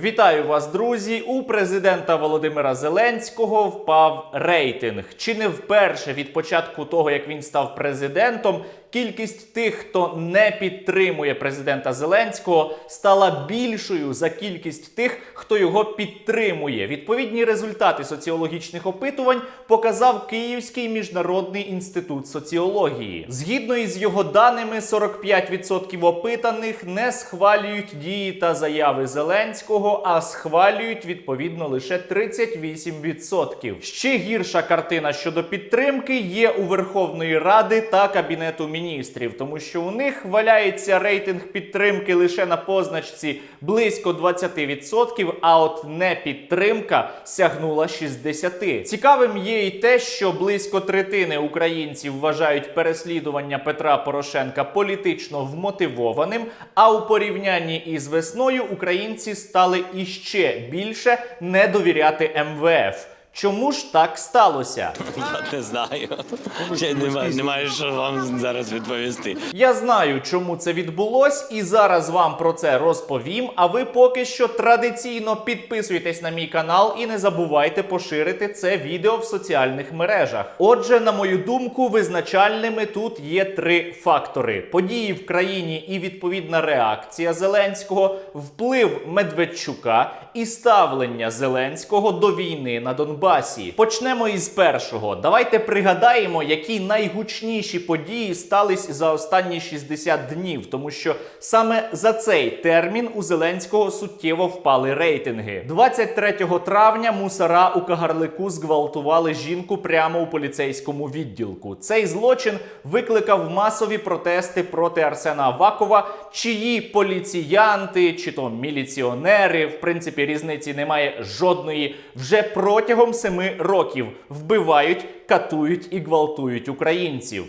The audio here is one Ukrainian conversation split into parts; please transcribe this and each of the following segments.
Вітаю вас, друзі! У президента Володимира Зеленського впав рейтинг. Чи не вперше від початку того, як він став президентом, кількість тих, хто не підтримує президента Зеленського, стала більшою за кількість тих, хто його підтримує. Відповідні результати соціологічних опитувань показав Київський міжнародний інститут соціології. Згідно із його даними, 45% опитаних не схвалюють дії та заяви Зеленського, а схвалюють, відповідно, лише 38%. Ще гірша картина щодо підтримки є у Верховної Ради та Кабінету міністрів, тому що у них валяється рейтинг підтримки лише на позначці близько 20%, а от непідтримка сягнула 60%. Цікавим є і те, що близько третини українців вважають переслідування Петра Порошенка політично вмотивованим, а у порівнянні із весною українці стали іще більше не довіряти МВФ. Чому ж так сталося? Я не знаю. Ще немає що вам зараз відповісти. Я знаю, чому це відбулось, і зараз вам про це розповім, а ви поки що традиційно підписуйтесь на мій канал і не забувайте поширити це відео в соціальних мережах. Отже, на мою думку, визначальними тут є три фактори: події в країні і відповідна реакція Зеленського, вплив Медведчука і ставлення Зеленського до війни на Донбасі. Почнемо із першого. Давайте пригадаємо, які найгучніші події стались за останні 60 днів, тому що саме за цей термін у Зеленського суттєво впали рейтинги. 23 травня мусора у Кагарлику зґвалтували жінку прямо у поліцейському відділку. Цей злочин викликав масові протести проти Арсена Авакова, чиї поліціянти, чи то міліціонери, в принципі різниці немає жодної, вже протягом 7 років вбивають, катують і гвалтують українців.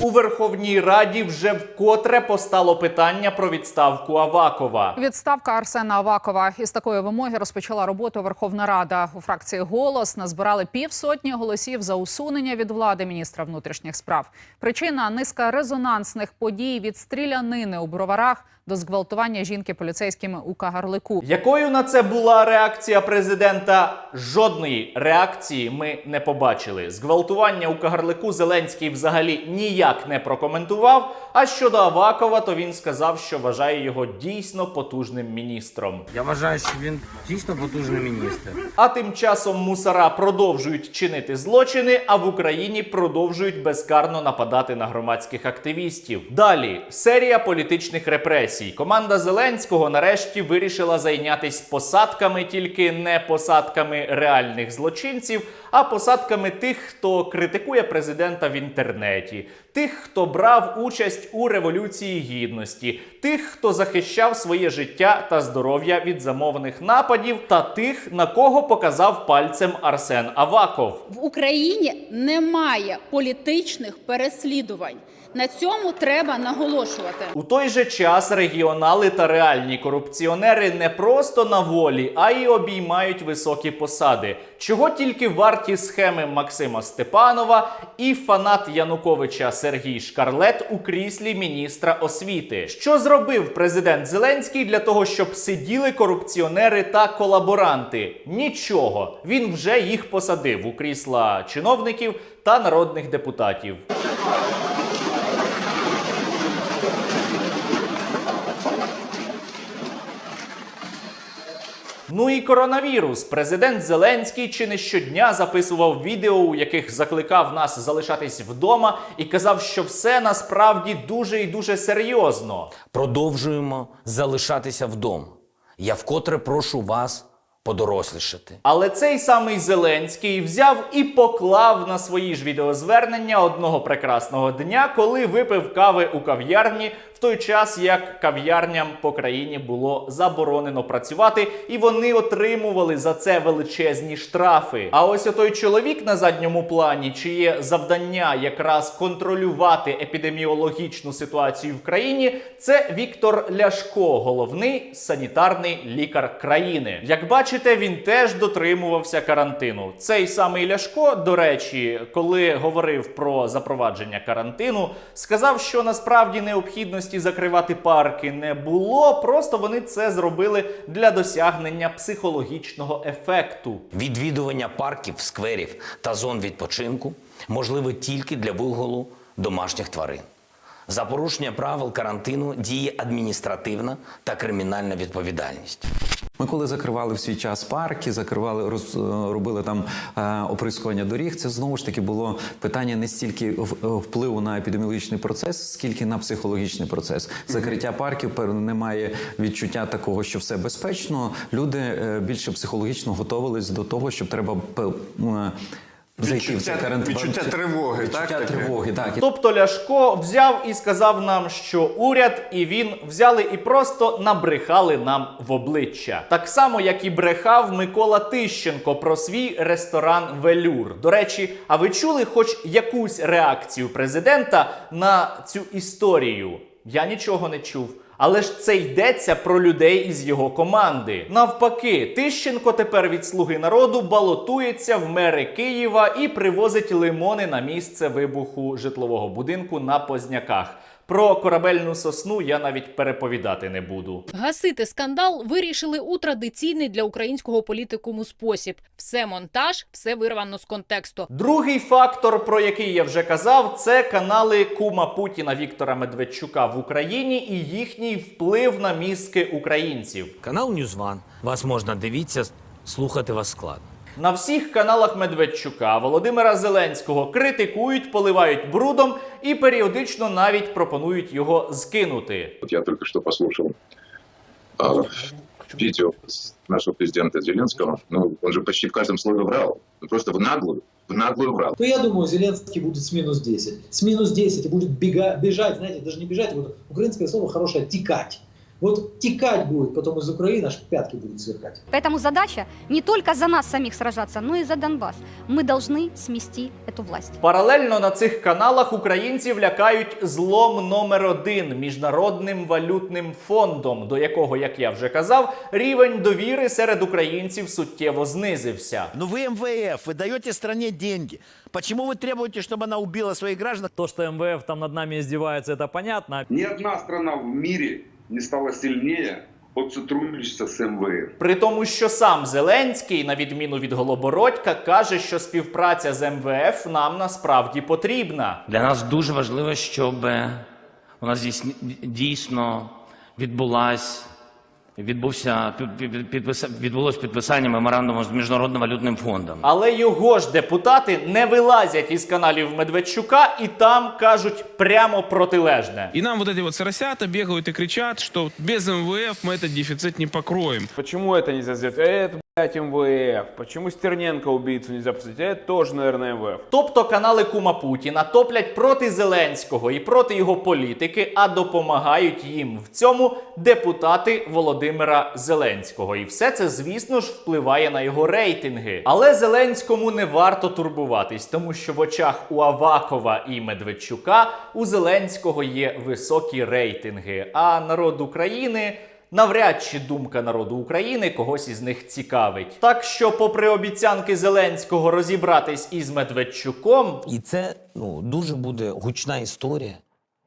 У Верховній Раді вже вкотре постало питання про відставку Авакова. Відставка Арсена Авакова. Із такої вимоги розпочала роботу Верховна Рада. У фракції «Голос» назбирали 50 голосів за усунення від влади міністра внутрішніх справ. Причина – низка резонансних подій від стрілянини у Броварах до зґвалтування жінки поліцейськими у Кагарлику. Якою на це була реакція президента? Жодної реакції ми не побачили. Зґвалтування у Кагарлику Зеленський взагалі ніяк не прокоментував, а щодо Авакова, то він сказав, що вважає його дійсно потужним міністром. Я вважаю, що він дійсно потужний міністр. А тим часом мусора продовжують чинити злочини, а в Україні продовжують безкарно нападати на громадських активістів. Далі серія політичних репресій. Команда Зеленського нарешті вирішила зайнятися посадками, тільки не посадками реальних злочинців, а посадками тих, хто критикує президента в інтернеті, тих, хто брав участь у Революції Гідності, тих, хто захищав своє життя та здоров'я від замовних нападів, та тих, на кого показав пальцем Арсен Аваков. В Україні немає політичних переслідувань. На цьому треба наголошувати. У той же час регіонали та реальні корупціонери не просто на волі, а й обіймають високі посади. Чого тільки варті схеми Максима Степанова і фанат Януковича Сергій Шкарлет у кріслі міністра освіти. Що зробив президент Зеленський для того, щоб сиділи корупціонери та колаборанти? Нічого. Він вже їх посадив у крісла чиновників та народних депутатів. Ну і коронавірус. Президент Зеленський чи не щодня записував відео, у яких закликав нас залишатись вдома і казав, що все насправді дуже і дуже серйозно. Продовжуємо залишатися вдома. Я вкотре прошу вас подорослішати. Але цей самий Зеленський взяв і поклав на свої ж відеозвернення одного прекрасного дня, коли випив кави у кав'ярні, в той час як кав'ярням по країні було заборонено працювати, і вони отримували за це величезні штрафи. А ось отой чоловік на задньому плані, чиє завдання якраз контролювати епідеміологічну ситуацію в країні, це Віктор Ляшко, головний санітарний лікар країни. Як бачите, бачите, він теж дотримувався карантину. Цей самий Ляшко, до речі, коли говорив про запровадження карантину, сказав, що насправді необхідності закривати парки не було, просто вони це зробили для досягнення психологічного ефекту. Відвідування парків, скверів та зон відпочинку можливе тільки для вигулу домашніх тварин. За порушення правил карантину діє адміністративна та кримінальна відповідальність. Ми коли закривали в свій час парки, робили там оприскування доріг, це знову ж таки було питання не стільки впливу на епідеміологічний процес, скільки на психологічний процес. Закриття парків немає відчуття такого, що все безпечно. Люди більше психологічно готувалися до того, щоб треба зайти в цей карантин. Відчуття тривоги, так? Відчуття тривоги, так. Тобто Ляшко взяв і сказав нам, що уряд і він взяли і просто набрехали нам в обличчя. Так само, як і брехав Микола Тищенко про свій ресторан «Велюр». До речі, а ви чули хоч якусь реакцію президента на цю історію? Я нічого не чув. Але ж це йдеться про людей із його команди. Навпаки, Тищенко тепер від «Слуги народу» балотується в мери Києва і привозить лимони на місце вибуху житлового будинку на Позняках. Про корабельну сосну я навіть переповідати не буду. Гасити скандал вирішили у традиційний для українського політикуму спосіб. Все монтаж, все вирвано з контексту. Другий фактор, про який я вже казав, це канали кума Путіна Віктора Медведчука в Україні і їхній вплив на мізки українців. Канал Ньюзван. Вас можна дивитися, слухати вас складно. На всіх каналах Медведчука Володимира Зеленського критикують, поливають брудом і періодично навіть пропонують його скинути. Я тільки що послухав видео нашего президента Зеленского. Ну, он же почти в каждом слове врал. Просто в наглую врал. То я думаю, Зеленский будет с минус 10. С минус 10 и будет бежать, знаете, даже не бежать, вот украинское слово хорошее, текать. Вот текать будет потом из Украины, аж пятки будут сверкать. Поэтому задача не только за нас самих сражаться, но и за Донбасс. Мы должны смести эту власть. Паралельно на цих каналах українців лякають злом номер 1 – Міжнародним валютним фондом, до якого, як я вже казав, рівень довіри серед українців суттєво знизився. Ну вы МВФ, вы даете стране деньги. Почему вы требуете, чтобы она убила своих граждан? То, что МВФ там над нами издевается, это понятно. Ни одна страна в мире не стала сильнее от сотрудничества з МВФ. При тому, що сам Зеленський, на відміну від Голобородька, каже, що співпраця з МВФ нам насправді потрібна. Для нас дуже важливо, щоб у нас дійсно відбулось підписання меморандуму з Міжнародним валютним фондом. Але його ж депутати не вилазять із каналів Медведчука і там кажуть прямо протилежне. И нам вот эти вот соросята бегают и кричат, что без МВФ мы этот дефицит не покроем. Почему это нельзя сделать? Это, блядь, МВФ. Почему Стерненко убийцу нельзя посадить? Это тоже, наверное, МВФ. Тобто канали кума Путіна топлять проти Зеленського і проти його політики, а допомагають їм в цьому депутати Володимира Зеленського. І все це, звісно ж, впливає на його рейтинги. Але Зеленському не варто турбуватись, тому що в очах у Авакова і Медведчука у Зеленського є високі рейтинги, а народ України... Навряд чи думка народу України когось із них цікавить. Так що, попри обіцянки Зеленського розібратись із Медведчуком... І це дуже буде гучна історія,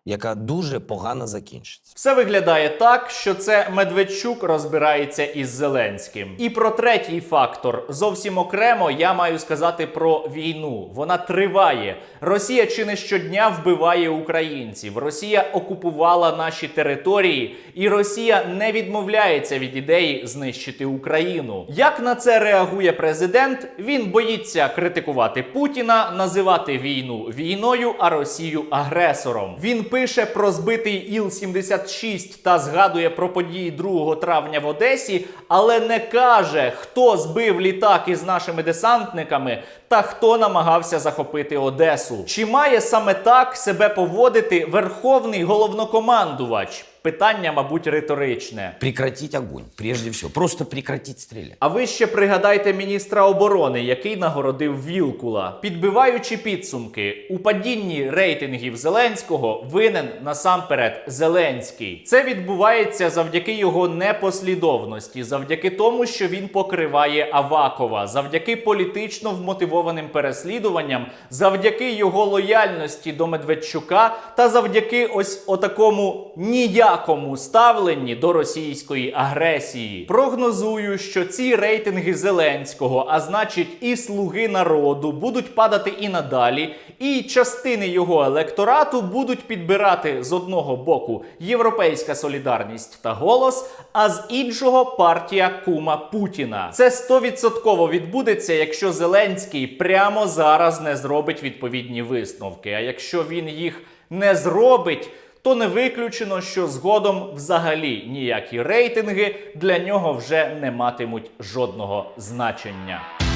яка дуже погано закінчиться. Все виглядає так, що це Медведчук розбирається із Зеленським. І про третій фактор. Зовсім окремо я маю сказати про війну. Вона триває. Росія чи не щодня вбиває українців. Росія окупувала наші території. І Росія не відмовляється від ідеї знищити Україну. Як на це реагує президент? Він боїться критикувати Путіна, називати війну війною, а Росію агресором. Він пише про збитий Іл-76 та згадує про події 2 травня в Одесі, але не каже, хто збив літак із нашими десантниками та хто намагався захопити Одесу. Чи має саме так себе поводити верховний головнокомандувач? Питання, мабуть, риторичне. Прекратить огонь, прежде всего. Просто прекратить стрелять. А ви ще пригадайте міністра оборони, який нагородив Вілкула. Підбиваючи підсумки, у падінні рейтингів Зеленського винен насамперед Зеленський. Це відбувається завдяки його непослідовності, завдяки тому, що він покриває Авакова, завдяки політично вмотивованим переслідуванням, завдяки його лояльності до Медведчука та завдяки ось отакому ніякому ставленні до російської агресії. Прогнозую, що ці рейтинги Зеленського, а значить і «Слуги народу», будуть падати і надалі, і частини його електорату будуть підбирати з одного боку «Європейська солідарність» та «Голос», а з іншого партія кума Путіна. Це 100% відбудеться, якщо Зеленський прямо зараз не зробить відповідні висновки. А якщо він їх не зробить, то не виключено, що згодом взагалі ніякі рейтинги для нього вже не матимуть жодного значення.